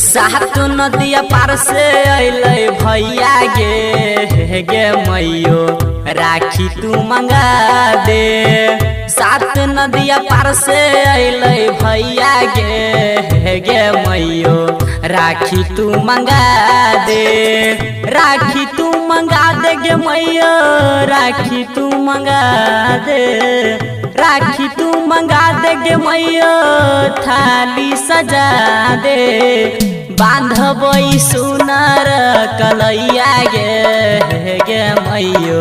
सातो नदिया पार से अइले भैया गे मैयो राखी तू मंगा दे। सात नदिया पार से अइले भैया गे मैयो राखी तू मंगा दे। राखी तू मंगा दे गे मैयो राखी तू मंगा दे। राखी तू मंगा दे गे मैयो थाली सजा दे। बांधबई सुनर कलैया गे मैयो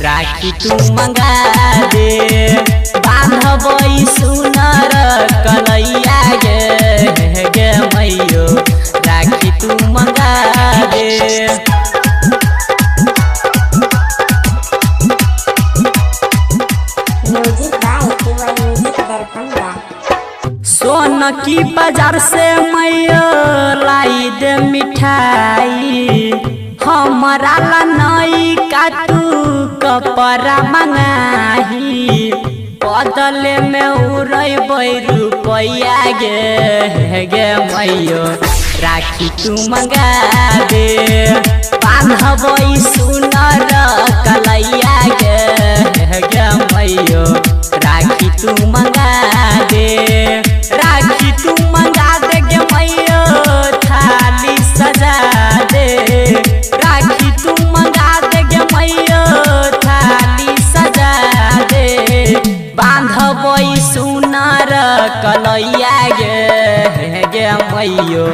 राखी तू मंगा दे। बांधबई सुनर कलैया गे मैयो राखी तू मंगा दे। सोन की बाजार से मैया लाई दे मिठाई। हमारा ला नई काटू कपड़ा मंगाही। बदले में उड़ै रुपया गे मैयो राखी तू मंगा दे। बांधबई सुनर कलैया गे मैयो राखी तू मंगा दे। राखी तू मंगा दे गे मैयो थाली सजा दे। राखी तू मंगा दे गे मैयो थाली सजा दे। बांधबई सुनर कलैया गे मैयो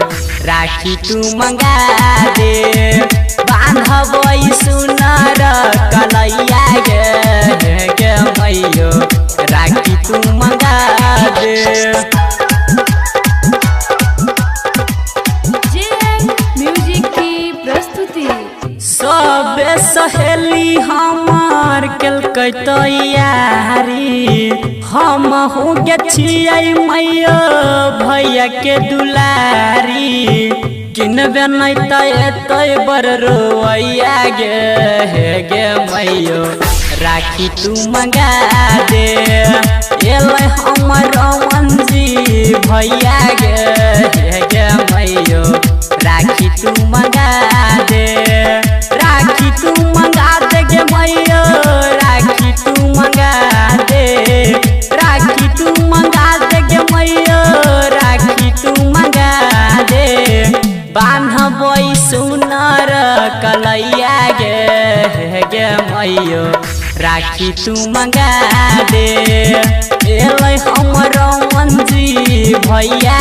राखी तू मंगा दे। बांधबई सुनर कलैया गे मैयो राखी तू मंगा दे। सबे सहेली हमार केलकै तैयारी। हम हो गे छियै मैयो भैया के दुलारी। किनबे नहीं तो एतै बर रोइया गे मैयो राखी तू मंगा दे। एलै हमर रमनजी भैया गे मैयो राखी तू मंगा दे। राखी तू मंगा दे गे मैयो राखी तू मंगा दे। राखी तू मंगा दे गे मैयो राखी तू मंगा दे। बांधबई सुनर कलैया गे मैयो राखी तू मंगा दे। एलै हमर रमनजी भैया